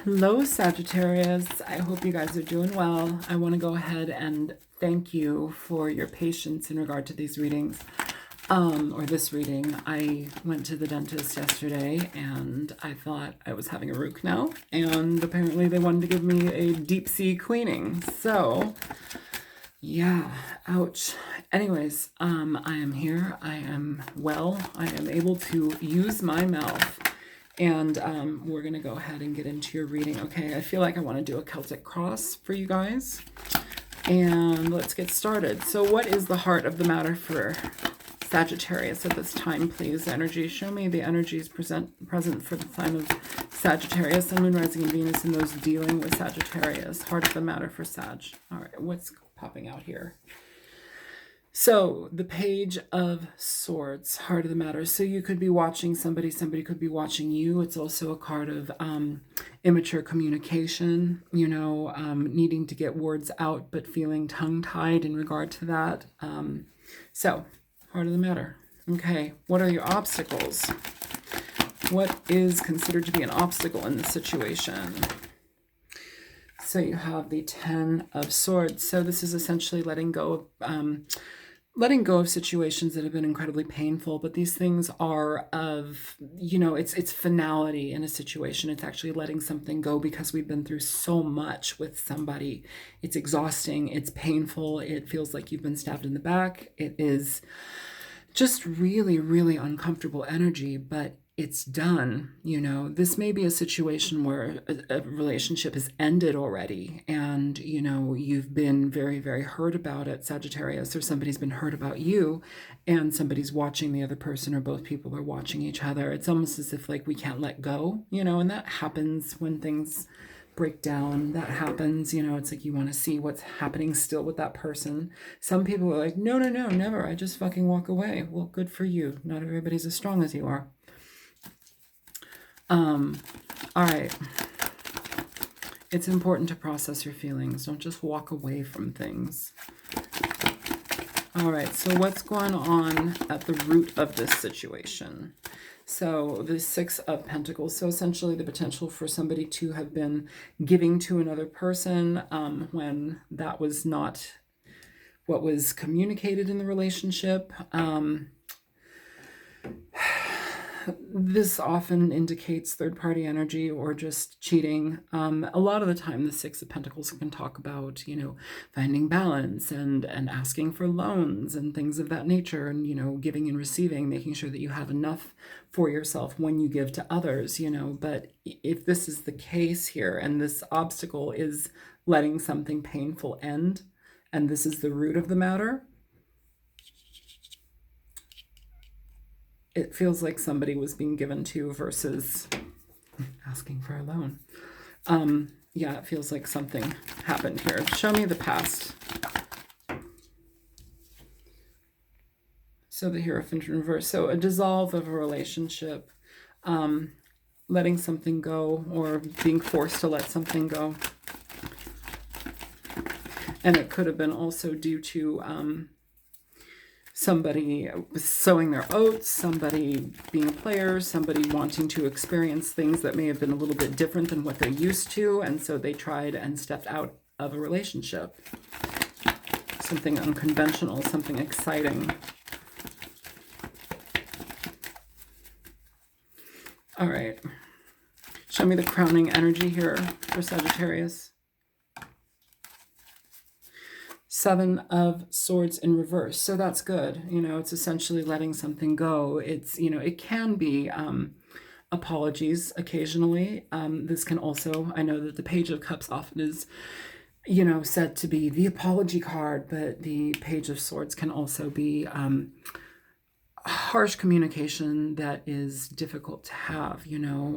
Hello, Sagittarius. I hope you guys are doing well. I want to go ahead and thank you for your patience in regard to these readings, or this reading. I went to the dentist yesterday and I thought I was having a root canal, and apparently they wanted to give me a deep sea cleaning. So, yeah, ouch. Anyways, I am here. I am well. I am able to use my mouth. And we're going to go ahead and get into your reading. Okay, I feel like I want to do a Celtic cross for you guys. And let's get started. So what is the heart of the matter for Sagittarius at this time, please? Energy. Show me the energies present for the sign of Sagittarius, Sun, Moon, Rising, and Venus, and those dealing with Sagittarius. Heart of the matter for Sag. All right, what's popping out here? So the Page of Swords, heart of the matter. So you could be watching somebody could be watching you. It's also a card of immature communication, needing to get words out, but feeling tongue-tied in regard to that. So heart of the matter. Okay, what are your obstacles? What is considered to be an obstacle in this situation? So you have the Ten of Swords. So this is essentially letting go of situations that have been incredibly painful, but these things are of, it's finality in a situation. It's actually letting something go because we've been through so much with somebody. It's exhausting. It's painful. It feels like you've been stabbed in the back. It is just really, really uncomfortable energy, but it's done. This may be a situation where a relationship has ended already, and you've been very, very hurt about it, Sagittarius, or somebody's been hurt about you, and somebody's watching the other person, or both people are watching each other. It's almost as if like we can't let go, and that happens when things break down. That happens, it's like you want to see what's happening still with that person. Some people are like, no, never, I just fucking walk away. Well, good for you. Not everybody's as strong as you are. All right. It's important to process your feelings. Don't just walk away from things. All right. So what's going on at the root of this situation? So the Six of Pentacles. So essentially the potential for somebody to have been giving to another person when that was not what was communicated in the relationship. This often indicates third-party energy or just cheating. A lot of the time, the Six of Pentacles can talk about, finding balance and asking for loans and things of that nature, and, giving and receiving, making sure that you have enough for yourself when you give to others, But if this is the case here, and this obstacle is letting something painful end, and this is the root of the matter, it feels like somebody was being given to versus asking for a loan. Yeah, it feels like something happened here. Show me the past. So the Hierophant in reverse. So a dissolve of a relationship, letting something go, or being forced to let something go. And it could have been also due to somebody sowing their oats, somebody being a player, somebody wanting to experience things that may have been a little bit different than what they're used to, and so they tried and stepped out of a relationship. Something unconventional, something exciting. All right. Show me the crowning energy here for Sagittarius. Seven of Swords in reverse. So that's good. It's essentially letting something go. It's, it can be apologies occasionally. This can also, I know that the Page of Cups often is, said to be the apology card, but the Page of Swords can also be harsh communication that is difficult to have,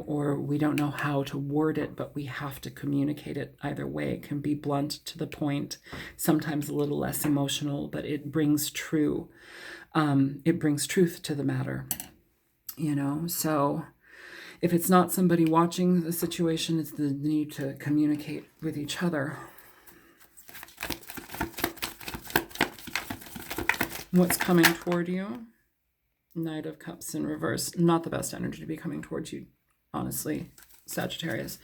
or we don't know how to word it, but we have to communicate it either way. It can be blunt, to the point, sometimes a little less emotional, but it brings truth to the matter, So if it's not somebody watching the situation, it's the need to communicate with each other. What's coming toward you? Knight of Cups in reverse. Not the best energy to be coming towards you, honestly, Sagittarius.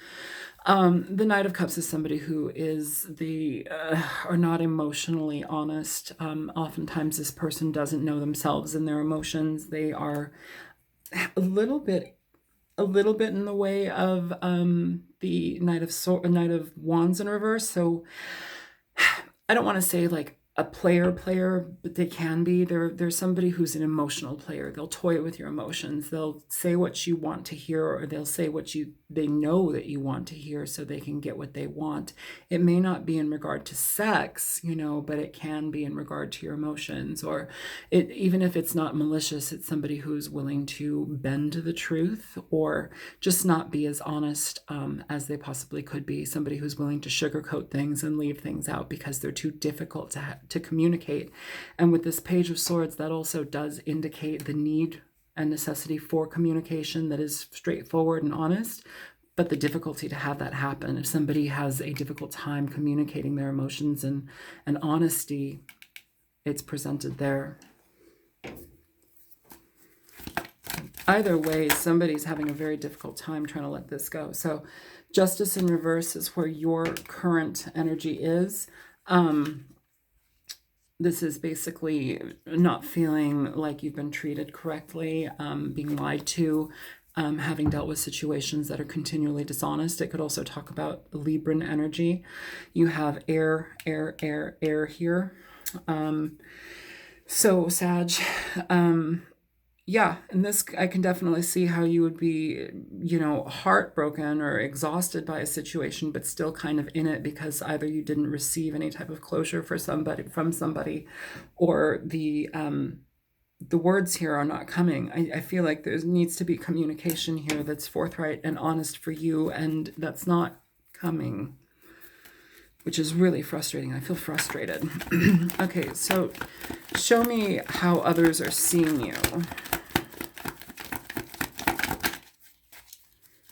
The Knight of Cups is somebody who is are not emotionally honest. Oftentimes this person doesn't know themselves and their emotions. They are a little bit in the way of the Knight of Wands in reverse. So I don't want to say like a player, but they can be. There's somebody who's an emotional player. They'll toy with your emotions. They'll say what you want to hear, or they'll say what they know that you want to hear so they can get what they want. It may not be in regard to sex, but it can be in regard to your emotions, or even if it's not malicious, it's somebody who's willing to bend to the truth or just not be as honest as they possibly could be. Somebody who's willing to sugarcoat things and leave things out because they're too difficult to communicate. And with this Page of Swords, that also does indicate the need and necessity for communication that is straightforward and honest, but the difficulty to have that happen. If somebody has a difficult time communicating their emotions and honesty, it's presented there. Either way, somebody's having a very difficult time trying to let this go. So Justice in reverse is where your current energy is. This is basically not feeling like you've been treated correctly, being lied to, having dealt with situations that are continually dishonest. It could also talk about Libran energy. You have air here. So Sag, yeah, in this, I can definitely see how you would be, heartbroken or exhausted by a situation, but still kind of in it because either you didn't receive any type of closure from somebody, or the words here are not coming. I feel like there needs to be communication here that's forthright and honest for you, and that's not coming, which is really frustrating. I feel frustrated. Okay, so show me how others are seeing you.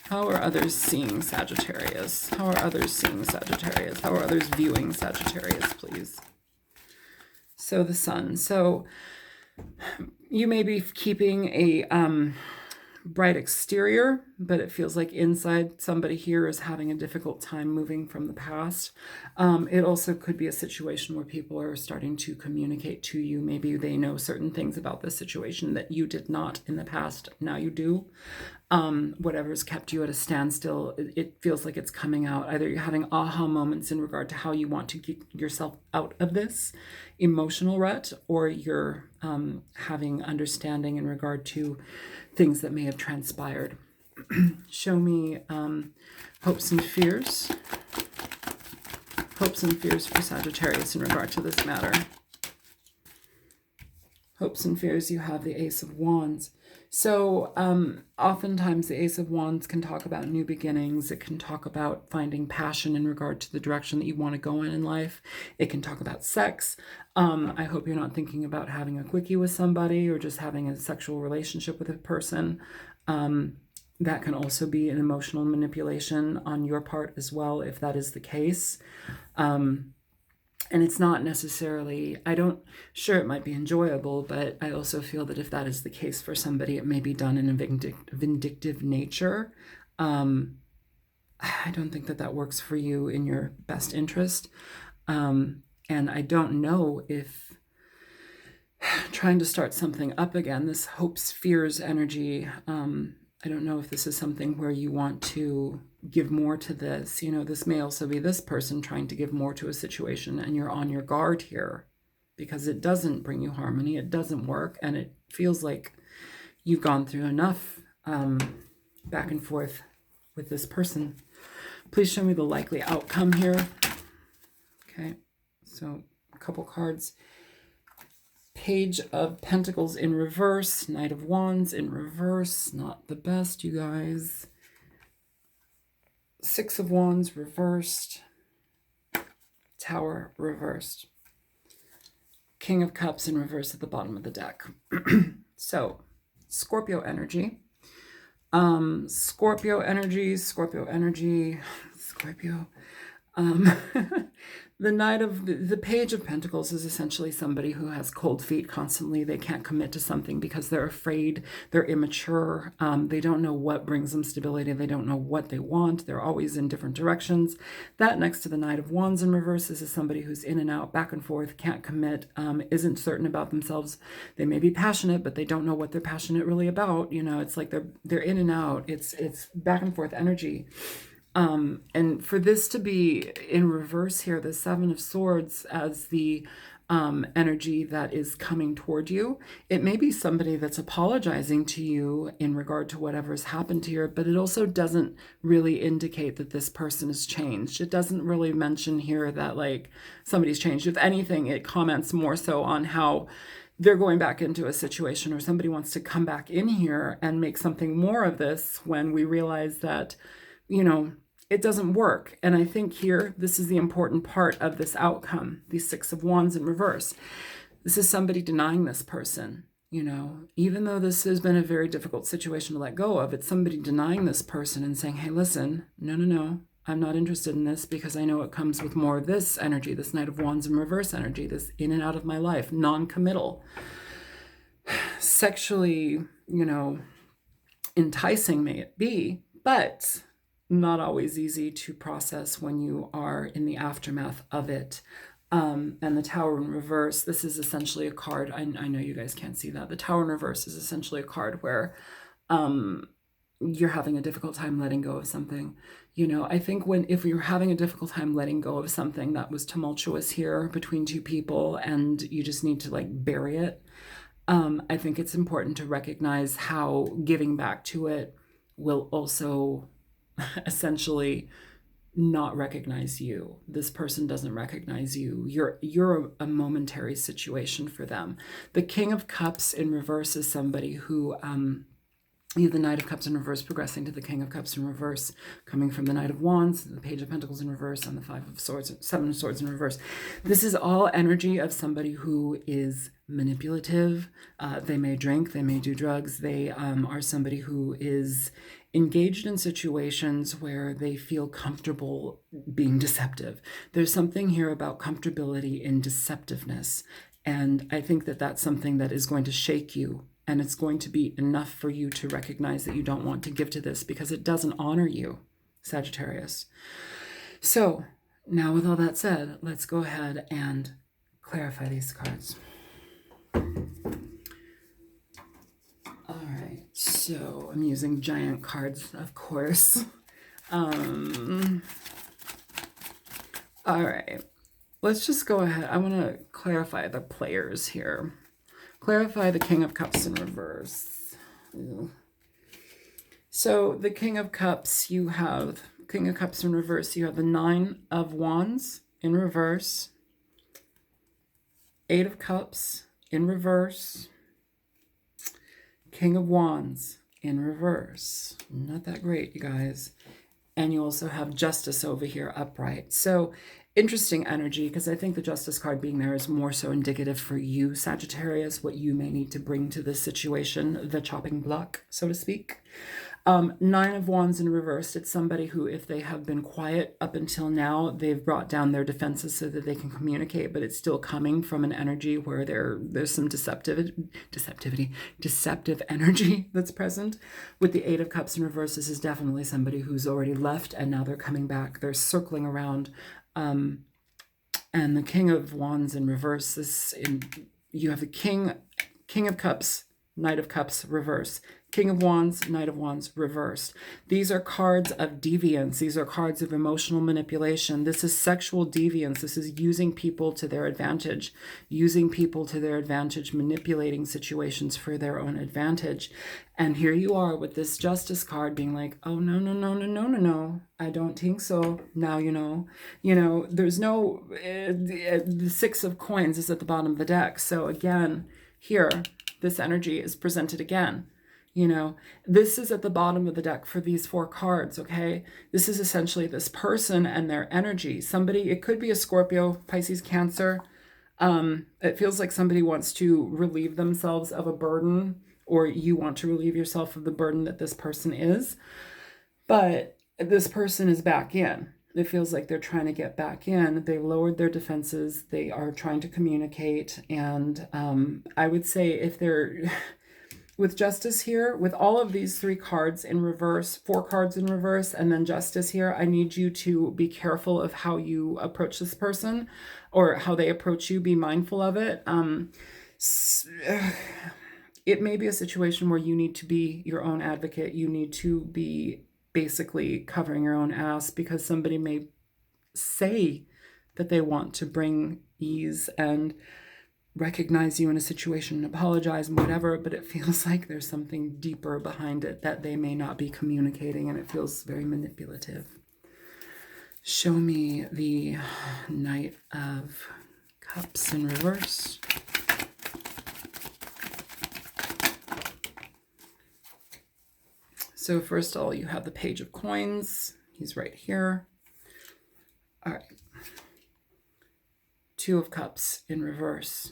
How are others seeing Sagittarius? How are others seeing Sagittarius? How are others viewing Sagittarius, please? So the Sun. So you may be keeping a bright exterior, but it feels like inside somebody here is having a difficult time moving from the past. It also could be a situation where people are starting to communicate to you. Maybe they know certain things about the situation that you did not in the past. Now you do. Whatever's kept you at a standstill, it feels like it's coming out. Either you're having aha moments in regard to how you want to get yourself out of this emotional rut, or you're having understanding in regard to things that may have transpired. Show me hopes and fears. Hopes and fears for Sagittarius in regard to this matter. Hopes and fears, you have the Ace of Wands. So oftentimes the Ace of Wands can talk about new beginnings. It can talk about finding passion in regard to the direction that you want to go in life. It can talk about sex. I hope you're not thinking about having a quickie with somebody or just having a sexual relationship with a person. That can also be an emotional manipulation on your part as well, if that is the case. And it's not necessarily, sure, it might be enjoyable, but I also feel that if that is the case for somebody, it may be done in a vindictive nature. I don't think that works for you in your best interest. And I don't know if trying to start something up again, this hopes, fears energy, I don't know if this is something where you want to give more to this. This may also be this person trying to give more to a situation, and you're on your guard here because it doesn't bring you harmony. It doesn't work. And it feels like you've gone through enough back and forth with this person. Please show me the likely outcome here. Okay, so a couple cards. Page of Pentacles in reverse, Knight of Wands in reverse, not the best, you guys. Six of Wands reversed, Tower reversed, King of Cups in reverse at the bottom of the deck. So, Scorpio energy. Scorpio. Um, the Page of Pentacles is essentially somebody who has cold feet constantly. They can't commit to something because they're afraid, they're immature, they don't know what brings them stability, they don't know what they want, they're always in different directions. That next to the Knight of Wands in reverse, this is somebody who's in and out, back and forth, can't commit, isn't certain about themselves. They may be passionate, but they don't know what they're passionate really about. You know, it's like they're in and out. It's back and forth energy. And for this to be in reverse here, the Seven of Swords as the energy that is coming toward you, it may be somebody that's apologizing to you in regard to whatever's happened to you, but it also doesn't really indicate that this person has changed. It doesn't really mention here that like somebody's changed. If anything, it comments more so on how they're going back into a situation, or somebody wants to come back in here and make something more of this when we realize that, you know, it doesn't work. And I think here, this is the important part of this outcome, the Six of Wands in reverse. This is somebody denying this person, you know, even though this has been a very difficult situation to let go of, it's somebody denying this person and saying, hey, listen, no, I'm not interested in this because I know it comes with more of this energy, this Knight of Wands in reverse energy, this in and out of my life, non-committal, sexually, you know, enticing may it be, but not always easy to process when you are in the aftermath of it. And the Tower in reverse, this is essentially a card. I know you guys can't see that. The Tower in reverse is essentially a card where you're having a difficult time letting go of something. You know, I think if you're having a difficult time letting go of something that was tumultuous here between two people and you just need to like bury it, I think it's important to recognize how giving back to it will also essentially not recognize you. This person doesn't recognize you. You're a momentary situation for them. The King of Cups in reverse is somebody who you have the Knight of Cups in reverse progressing to the King of Cups in reverse, coming from the Knight of Wands, the Page of Pentacles in reverse, and the Five of Swords, Seven of Swords in reverse. This is all energy of somebody who is manipulative. They may drink, they may do drugs. They are somebody who is engaged in situations where they feel comfortable being deceptive. There's something here about comfortability in deceptiveness. And I think that that's something that is going to shake you. And it's going to be enough for you to recognize that you don't want to give to this because it doesn't honor you, Sagittarius. So now with all that said, let's go ahead and clarify these cards. All right, so I'm using giant cards, of course. All right, let's just go ahead. I want to clarify the players here. Clarify the King of Cups in reverse. So the King of Cups, you have King of Cups in reverse. You have the Nine of Wands in reverse. Eight of Cups in reverse. King of Wands in reverse. Not that great, you guys. And you also have Justice over here upright. So interesting energy, because I think the Justice card being there is more so indicative for you, Sagittarius, what you may need to bring to this situation, the chopping block, so to speak. Nine of Wands in reverse. It's somebody who, if they have been quiet up until now, they've brought down their defenses so that they can communicate, but it's still coming from an energy where there's some deceptive energy that's present. With the Eight of Cups in reverse, this is definitely somebody who's already left and now they're coming back. They're circling around. And the King of Wands in reverse, you have the King of Cups, Knight of Cups reverse. King of Wands, Knight of Wands reversed. These are cards of deviance. These are cards of emotional manipulation. This is sexual deviance. This is using people to their advantage, manipulating situations for their own advantage. And here you are with this Justice card being like, oh, no, I don't think so. Now, there's no, the Six of Coins is at the bottom of the deck. So again, here, this energy is presented again. This is at the bottom of the deck for these four cards, okay? This is essentially this person and their energy. Somebody, it could be a Scorpio, Pisces, Cancer. It feels like somebody wants to relieve themselves of a burden, or you want to relieve yourself of the burden that this person is. But this person is back in, It feels like they're trying to get back in. They lowered their defenses. They are trying to communicate. And I would say if they're with Justice here, with all of these 3 cards in reverse, 4 cards in reverse, and then Justice here, I need you to be careful of how you approach this person or how they approach you. Be mindful of it. It may be a situation where you need to be your own advocate. You need to be basically covering your own ass because somebody may say that they want to bring ease and recognize you in a situation and apologize and whatever, but it feels like there's something deeper behind it that they may not be communicating, and it feels very manipulative. Show me the Knight of Cups in reverse. So first of all, you have the Page of Coins. He's right here. All right. 2 of Cups in reverse.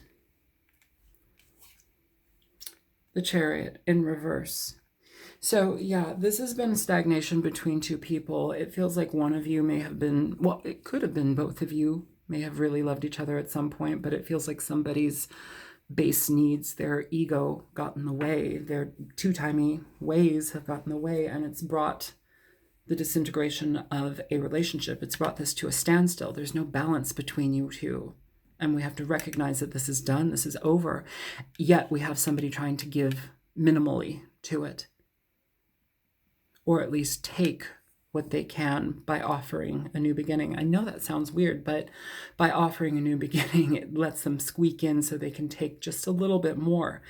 The Chariot in reverse. So yeah, this has been stagnation between 2 people. It feels like one of you may have been, well, it could have been both of you may have really loved each other at some point, but it feels like somebody's base needs, their ego got in the way, their two-timey ways have gotten in the way, and it's brought the disintegration of a relationship. It's brought this to a standstill. There's no balance between you 2. And we have to recognize that this is done, this is over. Yet we have somebody trying to give minimally to it. Or at least take what they can by offering a new beginning. I know that sounds weird, but by offering a new beginning, it lets them squeak in so they can take just a little bit more.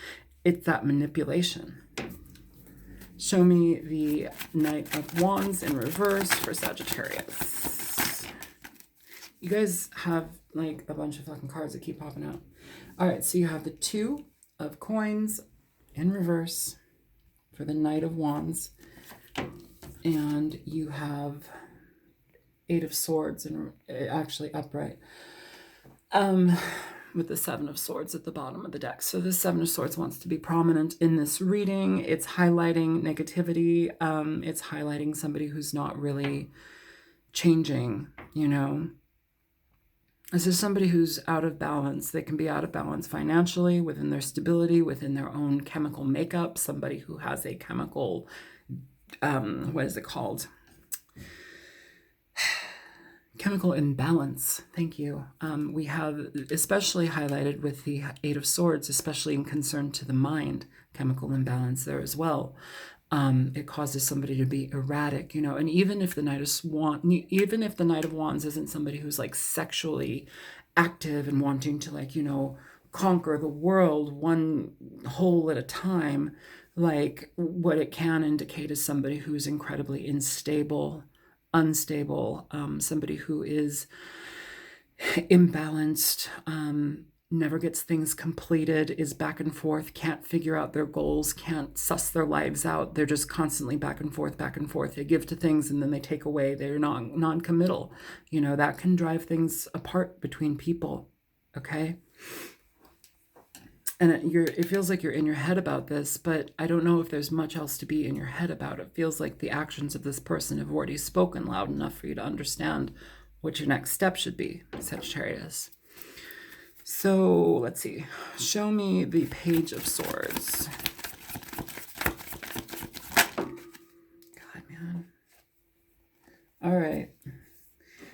It's that manipulation. Show me the Knight of Wands in reverse for Sagittarius. You guys have like a bunch of fucking cards that keep popping out. All right, so you have the 2 of Coins in reverse for the Knight of Wands, and you have 8 of Swords and actually upright, with the 7 of Swords at the bottom of the deck. So the 7 of Swords wants to be prominent in this reading. It's highlighting negativity. It's highlighting somebody who's not really changing, you know. This is somebody who's out of balance. They can be out of balance financially, within their stability, within their own chemical makeup. Somebody who has a chemical, what is it called? Chemical imbalance. Thank you. We have especially highlighted with the 8 of Swords, especially in concern to the mind, chemical imbalance there as well. It causes somebody to be erratic, you know, and even if the Knight of Wands isn't somebody who's like sexually active and wanting to, like, you know, conquer the world one hole at a time, like what it can indicate is somebody who's incredibly unstable, somebody who is imbalanced, never gets things completed, is back and forth, can't figure out their goals, can't suss their lives out. They're just constantly back and forth, back and forth. They give to things and then they take away. They're non-committal. You know, that can drive things apart between people, okay? And it feels like you're in your head about this, but I don't know if there's much else to be in your head about. It feels like the actions of this person have already spoken loud enough for you to understand what your next step should be, Sagittarius. So let's see. Show me the Page of Swords. God, man. All right.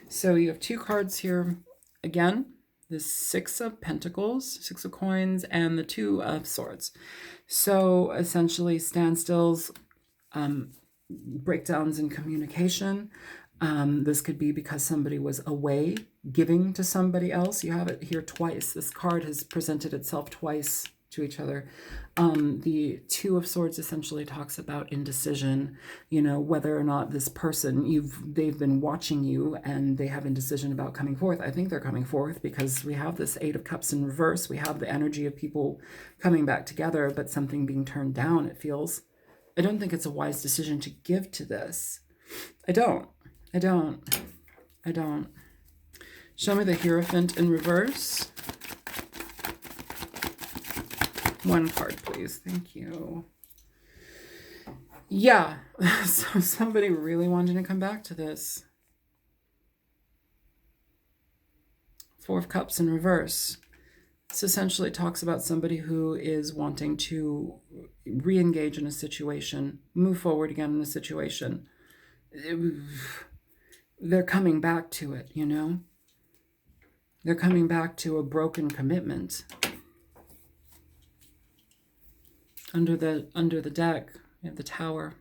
So you have 2 cards here. Again, the 6 of Pentacles, 6 of Coins, and the 2 of Swords. So essentially standstills, breakdowns in communication. This could be because somebody was away giving to somebody else. You have it here twice. This card has presented itself twice to each other. The 2 of Swords essentially talks about indecision, you know, whether or not this person, they've been watching you and they have indecision about coming forth. I think they're coming forth because we have this 8 of Cups in reverse. We have the energy of people coming back together, but something being turned down, it feels. I don't think it's a wise decision to give to this. I don't. Show me the Hierophant in reverse. 1 card, please. Thank you. Yeah, so somebody really wanted to come back to this. Four of Cups in reverse. This essentially talks about somebody who is wanting to re-engage in a situation, move forward again in a situation. They're coming back to it, you know? They're coming back to a broken commitment. Under the deck, you have the Tower.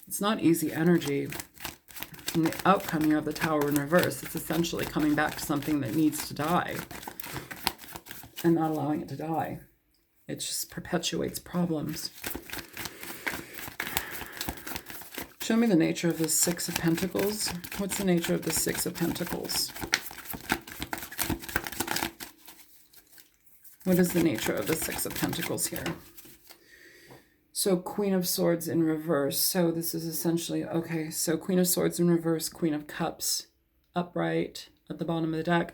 It's not easy energy. In the outcome, you have the Tower in reverse. It's essentially coming back to something that needs to die and not allowing it to die. It just perpetuates problems. Show me the nature of the Six of Pentacles. What's the nature of the Six of Pentacles? What is the nature of the Six of Pentacles here? So Queen of Swords in reverse. So this is essentially, okay, so Queen of Swords in reverse, Queen of Cups upright at the bottom of the deck.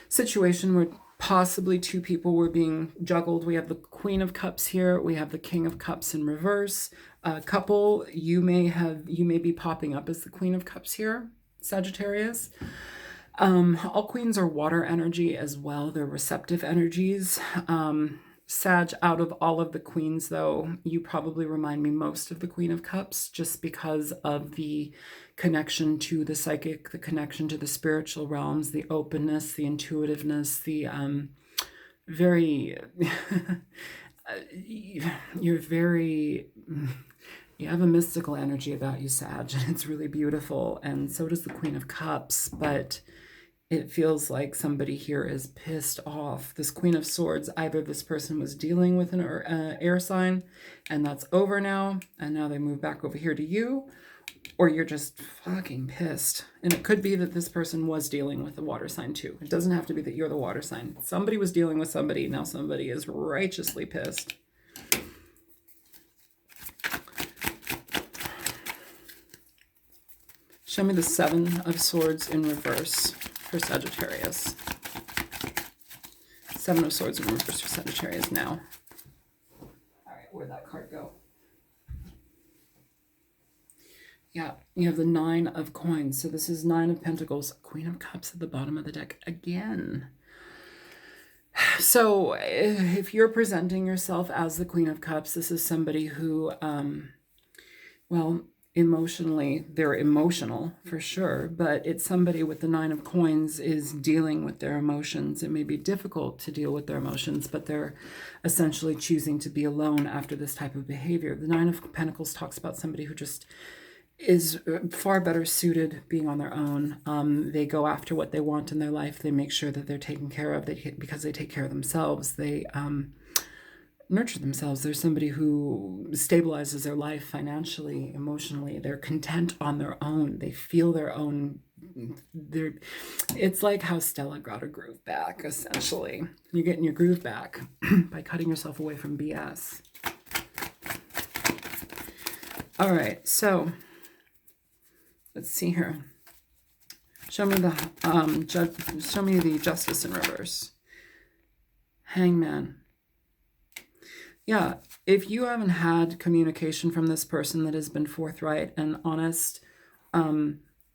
Situation where possibly two people were being juggled. We have the Queen of Cups here. We have the King of Cups in reverse. Couple, you may be popping up as the Queen of Cups here, Sagittarius. All queens are water energy as well. They're receptive energies. Sag, out of all of the queens, though, you probably remind me most of the Queen of Cups, just because of the connection to the psychic, the connection to the spiritual realms, the openness, the intuitiveness, the very, you have a mystical energy about you, Sag, and it's really beautiful, and so does the Queen of Cups, but it feels like somebody here is pissed off. This Queen of Swords, either this person was dealing with an air sign and that's over now, and now they move back over here to you, or you're just fucking pissed. And it could be that this person was dealing with a water sign too. It doesn't have to be that you're the water sign. Somebody was dealing with somebody, now somebody is righteously pissed. Show me the Seven of Swords in reverse for Sagittarius. Seven of Swords in reverse for Sagittarius now. All right, where'd that card go? Yeah, you have the Nine of Coins. So this is Nine of Pentacles, Queen of Cups at the bottom of the deck again. So if you're presenting yourself as the Queen of Cups, this is somebody who, well, emotionally, they're emotional for sure, but it's somebody with the Nine of Coins is dealing with their emotions. It may be difficult to deal with their emotions, but they're essentially choosing to be alone after this type of behavior. The Nine of Pentacles talks about somebody who just is far better suited being on their own. They go after what they want in their life. They make sure that they're taken care of because they take care of themselves. They nurture themselves. There's somebody who stabilizes their life financially, emotionally. They're content on their own. They feel their own. It's like how Stella got her groove back, essentially. You're getting your groove back by cutting yourself away from BS. All right, so let's see here. Show me the Justice in reverse. Hangman. Yeah, if you haven't had communication from this person that has been forthright and honest,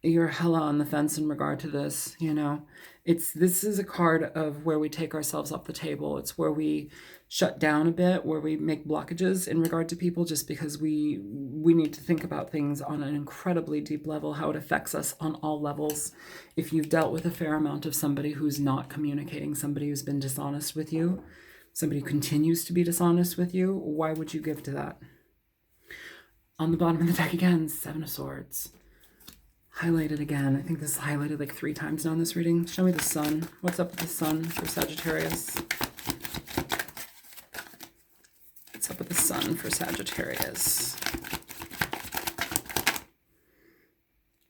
you're hella on the fence in regard to this, you know. This is a card of where we take ourselves off the table. It's where we shut down a bit, where we make blockages in regard to people just because we need to think about things on an incredibly deep level, how it affects us on all levels. If you've dealt with a fair amount of somebody who's not communicating, somebody who's been dishonest with you, somebody who continues to be dishonest with you, why would you give to that? On the bottom of the deck again, Seven of Swords. Highlighted again. I think this is highlighted like 3 times now in this reading. Show me the Sun. What's up with the Sun for Sagittarius? What's up with the Sun for Sagittarius?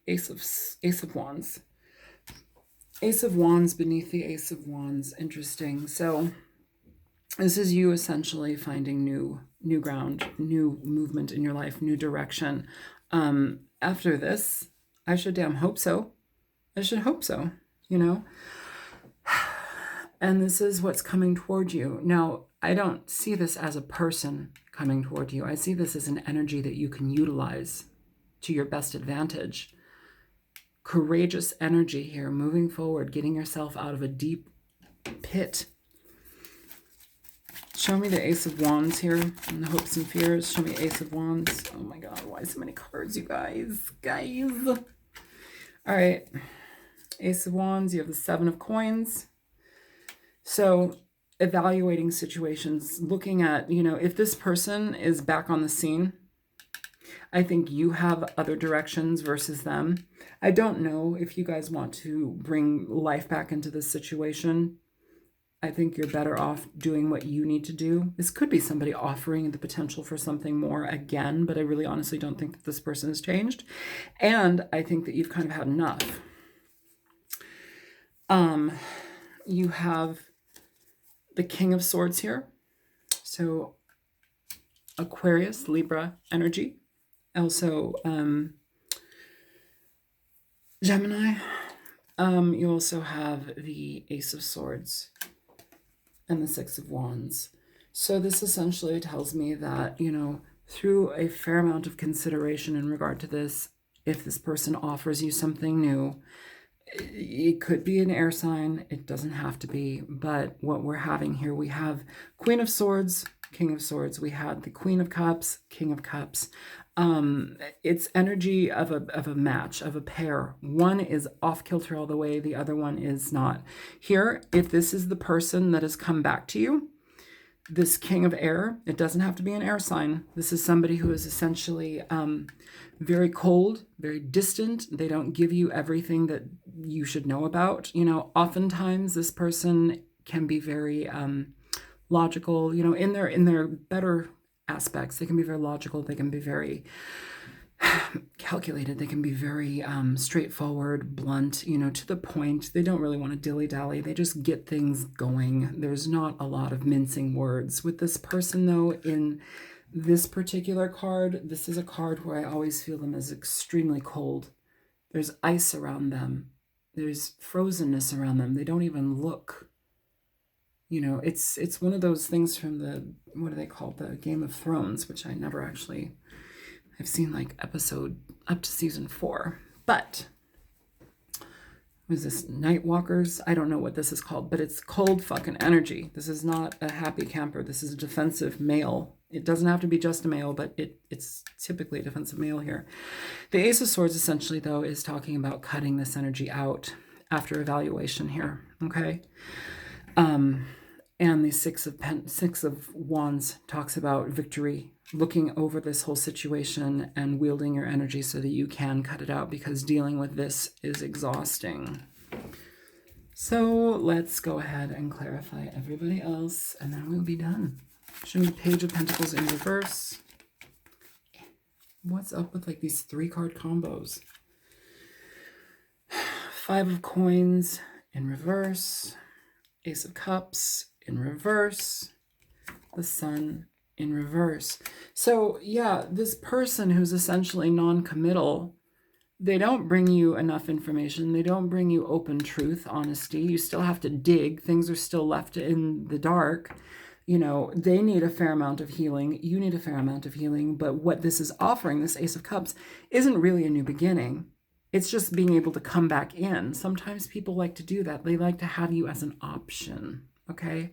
Ace of Wands. Ace of Wands beneath the Ace of Wands. Interesting. So this is you essentially finding new ground, new movement in your life, new direction. After this, I should damn hope so. I should hope so, you know? And this is what's coming toward you. Now, I don't see this as a person coming toward you. I see this as an energy that you can utilize to your best advantage. courageous energy here, moving forward, getting yourself out of a deep pit. Show me the Ace of Wands here and the hopes and fears. Show me Ace of Wands. Oh my God, why so many cards, you guys? All right, Ace of Wands, you have the Seven of Coins. So evaluating situations, looking at, if this person is back on the scene, I think you have other directions versus them. I don't know if you guys want to bring life back into this situation. I think you're better off doing what you need to do. This could be somebody offering the potential for something more again, but I really honestly don't think that this person has changed. And I think that you've kind of had enough. You have the King of Swords here. So Aquarius, Libra energy. Also Gemini. You also have the Ace of Swords and the Six of Wands. So this essentially tells me that, through a fair amount of consideration in regard to this, if this person offers you something new, it could be an air sign. It doesn't have to be. But what we're having here, we have Queen of Swords, King of Swords. We had the Queen of Cups, King of Cups. It's energy of a match, of a pair. One is off kilter all the way. The other one is not. Here, if this is the person that has come back to you, this King of Air, it doesn't have to be an air sign. This is somebody who is essentially very cold, very distant. They don't give you everything that you should know about. Oftentimes this person can be very logical, in their better aspects. They can be very logical. They can be very calculated. They can be very straightforward, blunt, to the point. They don't really want to dilly-dally. They just get things going. There's not a lot of mincing words. With this person, though, in this particular card, this is a card where I always feel them as extremely cold. There's ice around them. There's frozenness around them. They don't even look. It's one of those things from what do they call it? The Game of Thrones, which I never actually... I've seen like episode up to season 4, but was this Night Walkers? I don't know what this is called, but it's cold fucking energy. This is not a happy camper. This is a defensive male. It doesn't have to be just a male, but it's typically a defensive male here. The Ace of Swords essentially, though, is talking about cutting this energy out after evaluation here, okay? And the Six of Wands talks about victory, looking over this whole situation and wielding your energy so that you can cut it out, because dealing with this is exhausting. So let's go ahead and clarify everybody else, and then we'll be done. Show me Page of Pentacles in reverse. What's up with like these 3-card combos? Five of Coins in reverse. Ace of Cups in reverse. The Sun in reverse. So yeah, this person who's essentially non-committal, they don't bring you enough information. They don't bring you open truth, honesty. You still have to dig. Things are still left in the dark. They need a fair amount of healing. You need a fair amount of healing. But what this is offering, this Ace of Cups, isn't really a new beginning. It's just being able to come back in. Sometimes people like to do that. They like to have you as an option, okay?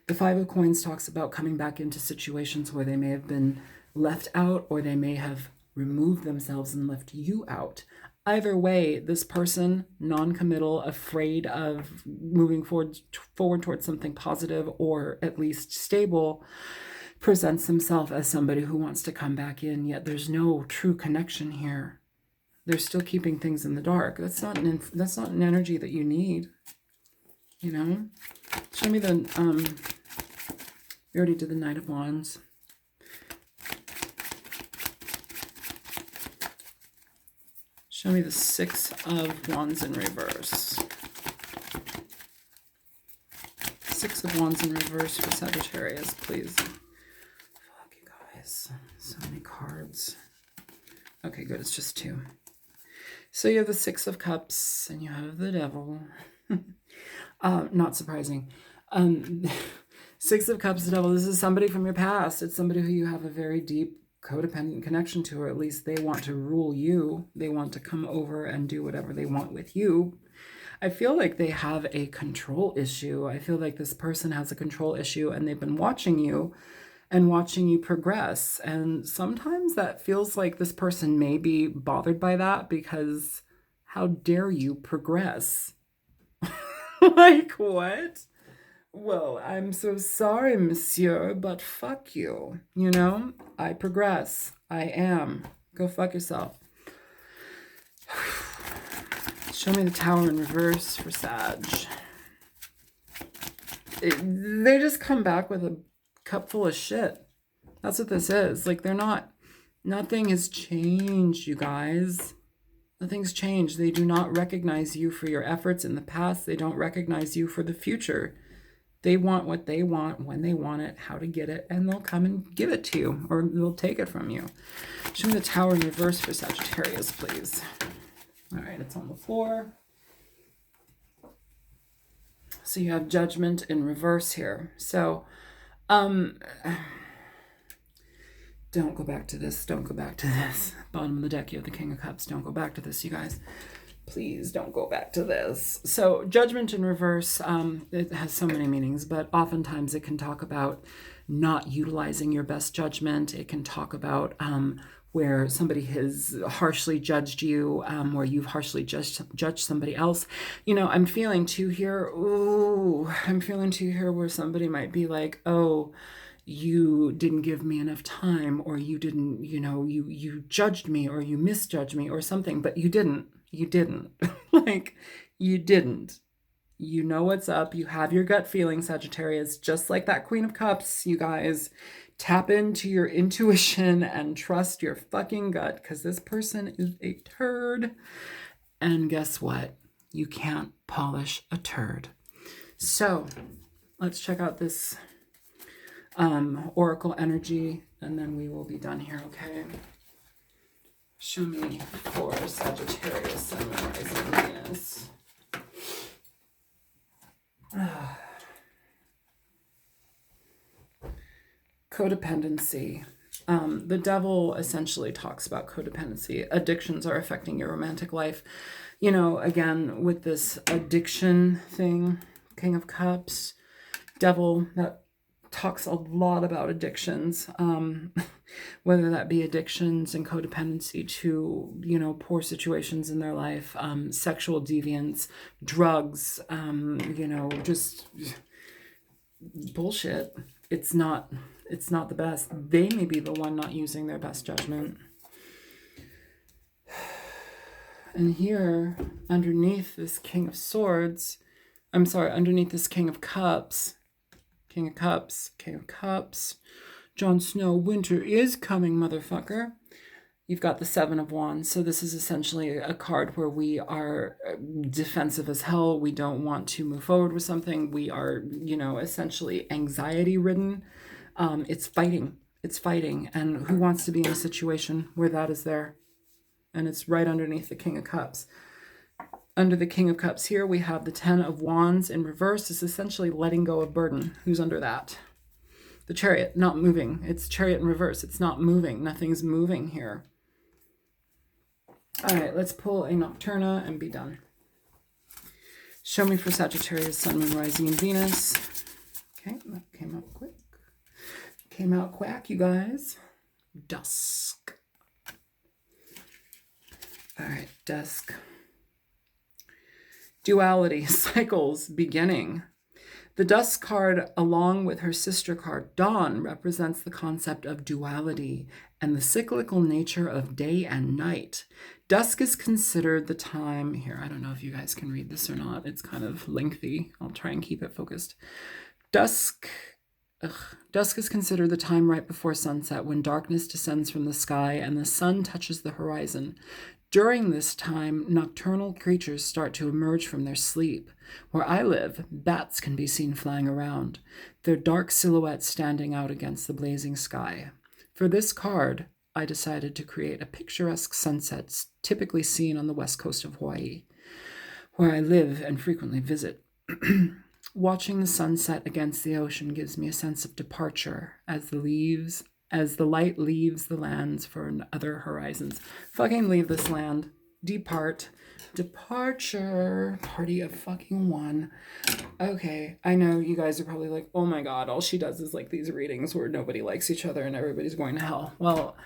The Five of Coins talks about coming back into situations where they may have been left out, or they may have removed themselves and left you out. Either way, this person, non-committal, afraid of moving forward towards something positive or at least stable, presents himself as somebody who wants to come back in, yet there's no true connection here. They're still keeping things in the dark. That's not an energy that you need. Show me the we already did the Knight of Wands. Show me the Six of Wands in reverse. Six of Wands in reverse for Sagittarius, please. Fuck, you guys. So many cards. Okay, good. It's just 2. So you have the Six of Cups and you have the Devil. Not surprising. Six of Cups, the Devil. This is somebody from your past. It's somebody who you have a very deep codependent connection to, or at least they want to rule you. They want to come over and do whatever they want with you. I feel like they have a control issue. I feel like this person has a control issue and they've been watching you and watching you progress. And sometimes that feels like this person may be bothered by that, because how dare you progress? Like, what? Well, I'm so sorry, monsieur, but fuck you. You know, I progress. I am. Go fuck yourself. Show me the Tower in reverse for Sag. They just come back with a cup full of shit. That's what this is. Like, nothing has changed, you guys. Nothing's changed. They do not recognize you for your efforts in the past. They don't recognize you for the future. They want what they want, when they want it, how to get it, and they'll come and give it to you, or they'll take it from you. Show me the Tower in reverse for Sagittarius, please. All right, it's on the floor. So you have Judgment in reverse here. So, don't go back to this. Don't go back to this. Bottom of the deck, you have the King of Cups. Don't go back to this, you guys. Please don't go back to this. So Judgment in reverse, it has so many meanings, but oftentimes it can talk about not utilizing your best judgment. It can talk about where somebody has harshly judged you, where you've harshly judged somebody else. You know, I'm feeling too here. Ooh, I'm feeling too here where somebody might be like, oh, you didn't give me enough time, or you didn't, you know, you judged me, or you misjudged me or something, but you didn't. You didn't. Like, you didn't. You know what's up. You have your gut feeling, Sagittarius, just like that Queen of Cups, you guys. Tap into your intuition and trust your fucking gut, because this person is a turd. And guess what? You can't polish a turd. So let's check out this oracle energy, and then we will be done here, okay? Show me for Sagittarius, Sun, Rising, Venus. Codependency. The devil essentially talks about codependency. Addictions are affecting your romantic life. You know, again, with this addiction thing, King of Cups, devil, that talks a lot about addictions, whether that be addictions and codependency to, you know, poor situations in their life, sexual deviance, drugs, you know, just bullshit. It's not the best. They may be the one not using their best judgment. And here, underneath this King of Swords, underneath this King of Cups, King of Cups, King of Cups, Jon Snow, winter is coming, motherfucker. You've got the Seven of Wands. So this is essentially a card where we are defensive as hell. We don't want to move forward with something. We are, you know, essentially anxiety ridden. It's fighting. It's fighting. And who wants to be in a situation where that is there? And it's right underneath the King of Cups. Under the King of Cups here, we have the Ten of Wands in reverse. It's essentially letting go of burden. Who's under that? The Chariot, not moving. It's Chariot in reverse. It's not moving. Nothing's moving here. All right, let's pull a Nocturna and be done. Show me for Sagittarius, Sun, Moon, Rising, and Venus. Okay, that came out quick. Came out quack, you guys. Dusk. All right, Dusk. Duality, cycles, beginning. The Dusk card, along with her sister card, Dawn, represents the concept of duality and the cyclical nature of day and night. Dusk is considered the time, here, I don't know if you guys can read this or not. It's kind of lengthy. I'll try and keep it focused. Dusk is considered the time right before sunset, when darkness descends from the sky and the sun touches the horizon. During this time, nocturnal creatures start to emerge from their sleep. Where I live, bats can be seen flying around, their dark silhouettes standing out against the blazing sky. For this card, I decided to create a picturesque sunset typically seen on the west coast of Hawaii, where I live and frequently visit. Watching the sunset against the ocean gives me a sense of departure, as the leaves as the light leaves the lands for other horizons. Fucking leave this land. Depart. Departure. Party of fucking one. Okay, I know you guys are probably like, oh my god, all she does is like these readings where nobody likes each other and everybody's going to hell. Well,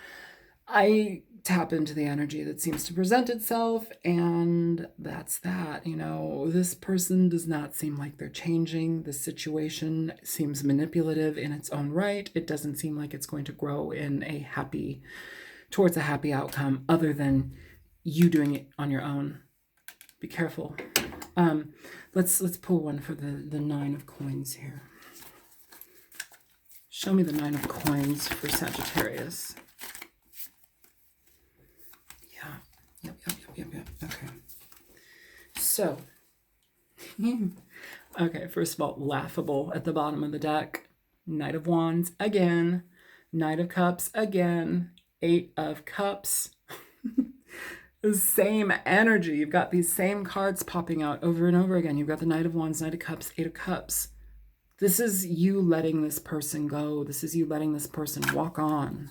I tap into the energy that seems to present itself, and that's that. You know, this person does not seem like they're changing. The situation seems manipulative in its own right. It doesn't seem like it's going to grow in towards a happy outcome other than you doing it on your own. Be careful. Let's pull one for the 9 of coins here. Show me the 9 of coins for Sagittarius. Yeah. Yep. Okay. So, okay, first of all, laughable at the bottom of the deck. Knight of Wands again. Knight of Cups again. 8 of Cups. The same energy. You've got these same cards popping out over and over again. You've got the Knight of Wands, Knight of Cups, 8 of Cups. This is you letting this person go. This is you letting this person walk on.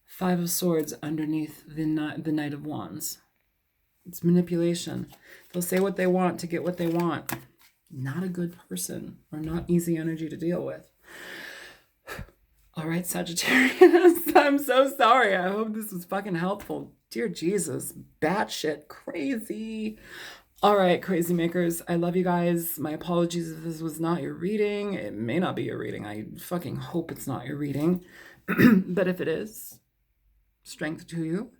5 of Swords underneath the Knight of Wands. It's manipulation. They'll say what they want to get what they want. Not a good person, or not easy energy to deal with. All right, Sagittarius, I'm so sorry. I hope this was fucking helpful. Dear Jesus, batshit crazy. All right, crazy makers, I love you guys. My apologies if this was not your reading. It may not be your reading. I fucking hope it's not your reading. But if it is, strength to you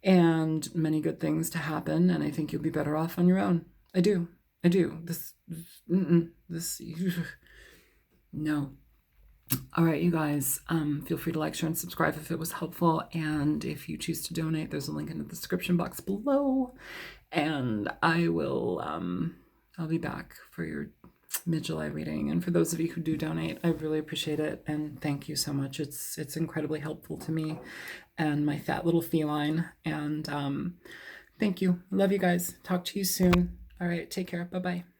and many good things to happen. And I think you'll be better off on your own. I do. No. All right, you guys, feel free to like, share, and subscribe if it was helpful. And if you choose to donate, there's a link in the description box below. And I will, I'll be back for your mid-July reading. And for those of you who do donate, I really appreciate it. And thank you so much. It's incredibly helpful to me and my fat little feline. And thank you. Love you guys. Talk to you soon. All right, take care. Bye-bye.